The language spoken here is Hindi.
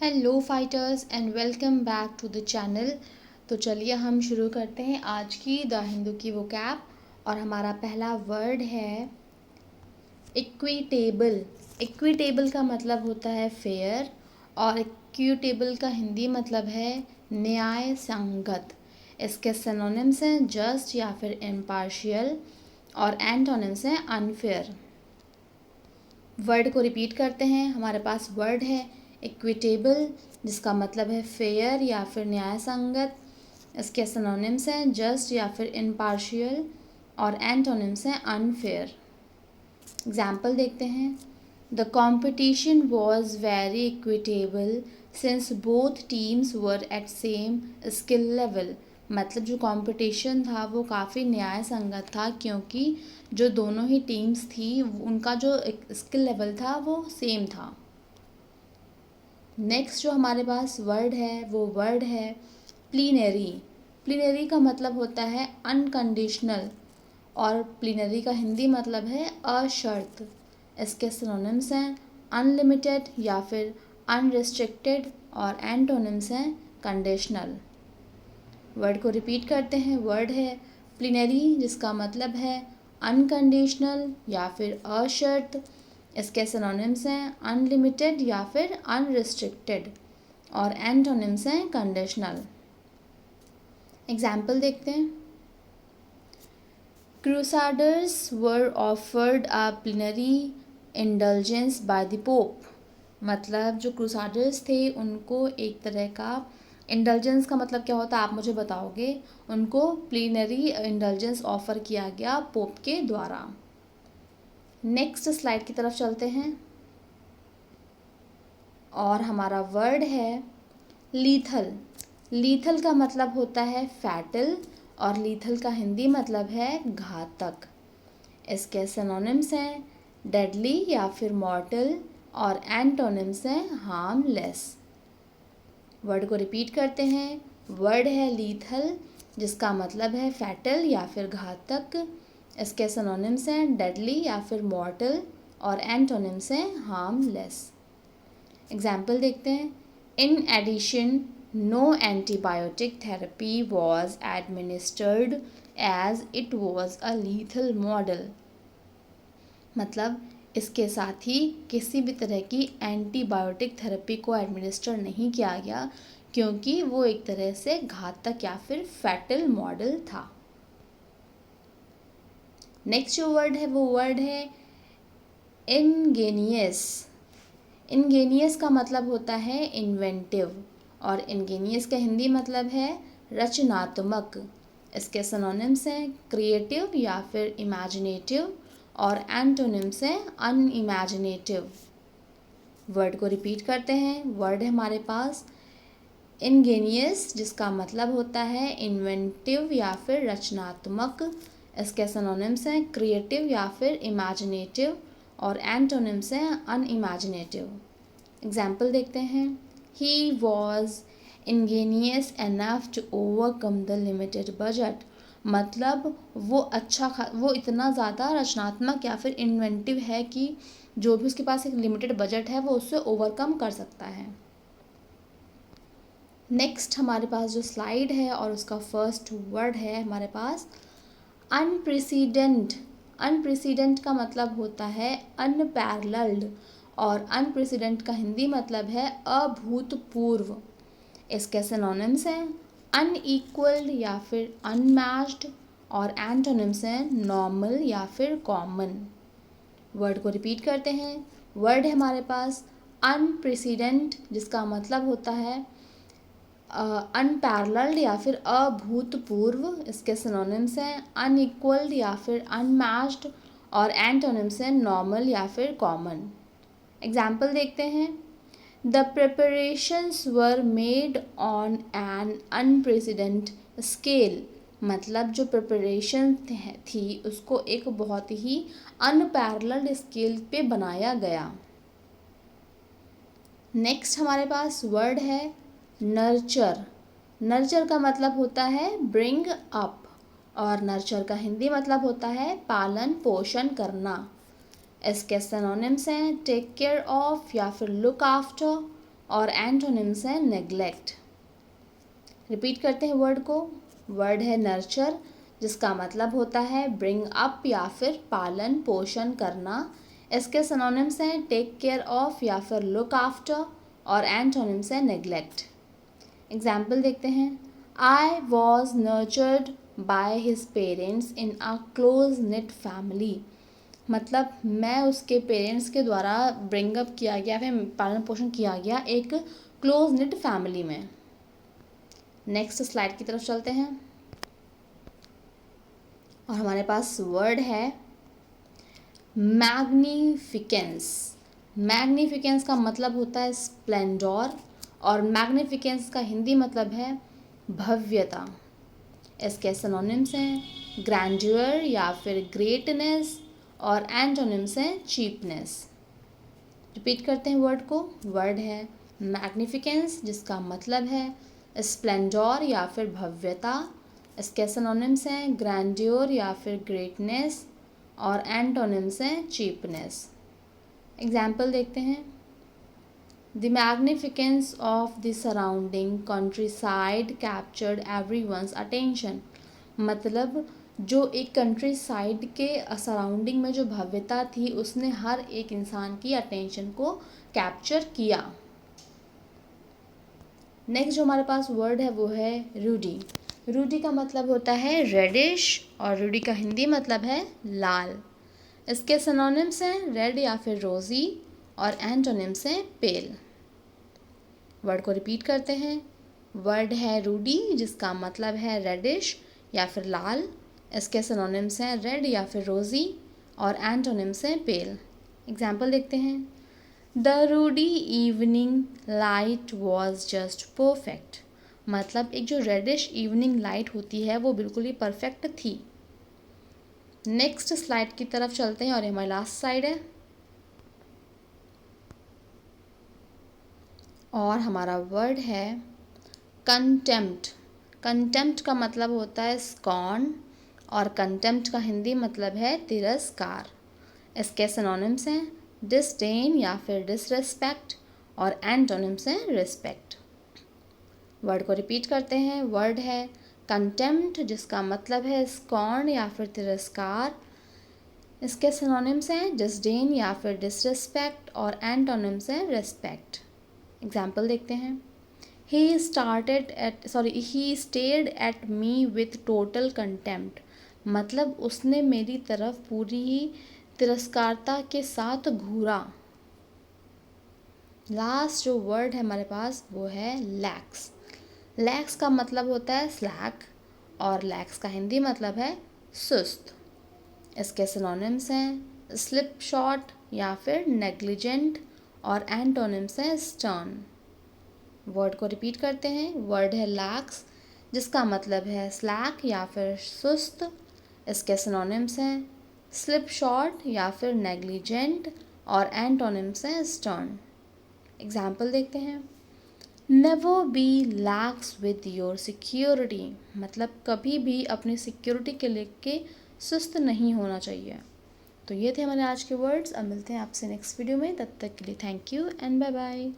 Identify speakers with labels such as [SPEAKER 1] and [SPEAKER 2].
[SPEAKER 1] Hello fighters and welcome back to the channel. तो चलिए हम शुरू करते हैं आज की द हिंदू की वोकैब। और हमारा पहला वर्ड है इक्विटेबल। इक्विटेबल का मतलब होता है फेयर और इक्विटेबल का हिंदी मतलब है न्याय संगत। इसके सिनोनिम्स हैं जस्ट या फिर इम्पार्शियल और एंटोनिम्स हैं अनफेयर। वर्ड को रिपीट करते हैं। हमारे पास वर्ड है इक्विटेबल जिसका मतलब है फेयर या फिर न्याय संगत। इसके सिनोनिम्स हैं जस्ट या फिर इम्पार्शियल और एंटोनिम्स हैं अनफेयर। एग्जाम्पल देखते हैं। The competition was very equitable since both teams were at same skill level. मतलब जो कंपटीशन था वो काफ़ी न्याय संगत था क्योंकि जो दोनों ही टीम्स थी उनका जो स्किल लेवल था वो सेम था। नेक्स्ट जो हमारे पास वर्ड है वो वर्ड है प्लीनरी। प्लीनरी का मतलब होता है अनकंडीशनल और प्लीनरी का हिंदी मतलब है अशर्त। इसके सिनोनिम्स हैं अनलिमिटेड या फिर अनरिस्ट्रिक्टेड और एंटोनिम्स हैं कंडीशनल। वर्ड को रिपीट करते हैं। वर्ड है प्लीनरी जिसका मतलब है अनकंडीशनल या फिर अशर्त। इसके सिनोनिम्स हैं अनलिमिटेड या फिर अनरिस्ट्रिक्टेड और एंटोनिम्स हैं कंडीशनल। एग्जाम्पल देखते हैं। Crusaders were offered a plenary indulgence by the pope. मतलब जो क्रूसाडर्स थे उनको एक तरह का इंडल्जेंस का मतलब क्या होता है आप मुझे बताओगे। उनको प्लीनरी इंडल्जेंस ऑफर किया गया पोप के द्वारा। नेक्स्ट स्लाइड की तरफ चलते हैं और हमारा वर्ड है लीथल। लीथल का मतलब होता है फैटल और लीथल का हिंदी मतलब है घातक। इसके सिनोनिम्स हैं डेडली या फिर मॉर्टल और एंटोनिम्स हैं हार्मलेस। वर्ड को रिपीट करते हैं। वर्ड है लीथल जिसका मतलब है फैटल या फिर घातक। इसके सिनोनिम्स हैं डेडली या फिर मॉर्टल और एंटोनिम्स हैं हार्मलेस। एग्जाम्पल देखते हैं। In addition no antibiotic therapy was administered as it was a lethal model. मतलब इसके साथ ही किसी भी तरह की एंटीबायोटिक थेरेपी को एडमिनिस्टर नहीं किया गया क्योंकि वो एक तरह से घातक या फिर फैटल मॉडल था। नेक्स्ट जो वर्ड है वो वर्ड है इनगेनियस। इनगेनियस का मतलब होता है इन्वेंटिव और इनगेनियस का हिंदी मतलब है रचनात्मक। इसके सिनोनिम्स हैं क्रिएटिव या फिर इमेजिनेटिव और एंटोनिम्स हैं अनइमेजिनेटिव। वर्ड को रिपीट करते हैं। वर्ड है हमारे पास इनगेनियस जिसका मतलब होता है इन्वेंटिव या फिर रचनात्मक। इसके सिनोनिम्स हैं क्रिएटिव या फिर इमेजिनेटिव और एंटोनिम्स हैं अनइमेजिनेटिव। एग्जाम्पल देखते हैं। He was ingenious enough to overcome the limited budget. मतलब वो इतना ज़्यादा रचनात्मक या फिर इन्वेंटिव है कि जो भी उसके पास एक लिमिटेड बजट है वो उससे ओवरकम कर सकता है। नेक्स्ट हमारे पास जो स्लाइड है और उसका फर्स्ट वर्ड है हमारे पास अनप्रेसिडेंट। अनप्रेसिडेंट का मतलब होता है अनपैरेलल्ड और अनप्रेसिडेंट का हिंदी मतलब है अभूतपूर्व। इसके सिनोनिम्स हैं अनइक्वल्ड या फिर अनमैच्ड और एंटोनिम्स हैं नॉर्मल या फिर कॉमन। वर्ड को रिपीट करते हैं। वर्ड है हमारे पास अनप्रेसिडेंट जिसका मतलब होता है अनपैरेलल्ड या फिर अभूतपूर्व। इसके सिनोनिम्स हैं अनइक्वल्ड या फिर अनमैच्ड और एंटोनिम्स हैं नॉर्मल या फिर कॉमन। एग्जाम्पल देखते हैं। The preparations were made on an unprecedented scale. मतलब जो प्रिपरेशन थी उसको एक बहुत ही अनपैरेलल्ड स्केल पे बनाया गया। नेक्स्ट हमारे पास वर्ड है नर्चर। नर्चर का मतलब होता है ब्रिंग अप और नर्चर का हिंदी मतलब होता है पालन पोषण करना। इसके सिनोनिम्स हैं टेक केयर ऑफ या फिर लुक आफ्टर और एंटोनिम्स हैं नेग्लेक्ट। रिपीट करते हैं वर्ड को। वर्ड है नर्चर, जिसका मतलब होता है ब्रिंग अप या फिर पालन पोषण करना। इसके सिनोनिम्स हैं टेक केयर ऑफ या फिर लुक आफ्टर, और एंटोनिम्स हैं नेग्लेक्ट। एग्जाम्पल देखते हैं। I was nurtured by his parents in a close knit family. मतलब मैं उसके पेरेंट्स के द्वारा ब्रिंग अप किया गया, फिर पालन पोषण किया गया एक क्लोज निट फैमिली में। नेक्स्ट स्लाइड की तरफ चलते हैं और हमारे पास वर्ड है मैग्निफिकेंस। मैग्निफिकेंस का मतलब होता है स्प्लेंडर, और मैग्निफिकेंस का हिंदी मतलब है भव्यता। इसके सिनोनिम्स हैं ग्रैंड्यूअर या फिर ग्रेटनेस, और एंटोनिम्स हैं चीपनेस। रिपीट करते हैं वर्ड को। वर्ड है मैग्निफिकेंस, जिसका मतलब है स्प्लेंडर या फिर भव्यता। इसके सिनोनिम्स हैं ग्रैंड्योर या फिर ग्रेटनेस, और एंटोनिम्स हैं चीपनेस। एग्जाम्पल देखते हैं। The magnificence of the surrounding countryside captured everyone's attention. मतलब जो एक कंट्री साइड के सराउंडिंग में जो भव्यता थी, उसने हर एक इंसान की अटेंशन को कैप्चर किया। नेक्स्ट जो हमारे पास वर्ड है वो है रूडी। रूडी का मतलब होता है रेडिश, और रूडी का हिंदी मतलब है लाल। इसके सिनोनिम्स हैं रेड या फिर रोज़ी, और एंटोनिम्स हैं पेल। वर्ड को रिपीट करते हैं। वर्ड है रूडी, जिसका मतलब है रेडिश या फिर लाल। इसके सिनोनिम्स हैं रेड या फिर रोज़ी, और एंटोनिम्स हैं पेल। एग्जाम्पल देखते हैं। The ruddy evening light was just perfect. मतलब एक जो रेडिश इवनिंग लाइट होती है वो बिल्कुल ही परफेक्ट थी। नेक्स्ट स्लाइड की तरफ चलते हैं और ये हमारी लास्ट स्लाइड है। और हमारा वर्ड है कंटेम्प्ट। कंटेम्प्ट का मतलब होता है स्कॉर्न, और कंटेम्प्ट का हिंदी मतलब है तिरस्कार। इसके सिनोनिम्स हैं डिसडेन या फिर डिसरेस्पेक्ट, और एंटोनिम्स हैं रिस्पेक्ट। वर्ड को रिपीट करते हैं। वर्ड है कंटेम्प्ट, जिसका मतलब है स्कॉर्न या फिर तिरस्कार। इसके सिनोनिम्स हैं डिसडेन या फिर डिसरेस्पेक्ट, और एंटोनिम्स हैं रिस्पेक्ट। एग्जाम्पल देखते हैं। He stared at me with total contempt. मतलब उसने मेरी तरफ पूरी ही तिरस्कारता के साथ घूरा। लास्ट जो वर्ड है हमारे पास वो है लैक्स। लैक्स का मतलब होता है स्लैक, और लैक्स का हिंदी मतलब है सुस्त। इसके सिनोनिम्स हैं स्लिप शॉट या फिर नेग्लिजेंट, और एंटोनिम्स हैं स्टर्न। वर्ड को रिपीट करते हैं। वर्ड है लैक्स, जिसका मतलब है स्लैक या फिर सुस्त। इसके सिनोनिम्स हैं स्लिप शॉट या फिर नेग्लिजेंट, और एंटोनिम्स हैं स्टर्न। एग्जाम्पल देखते हैं। Never be lakhs with your security. मतलब कभी भी अपनी सिक्योरिटी के लेके सुस्त नहीं होना चाहिए। तो ये थे हमारे आज के वर्ड्स। अब मिलते हैं आपसे नेक्स्ट वीडियो में। तब तक के लिए thank you and bye bye.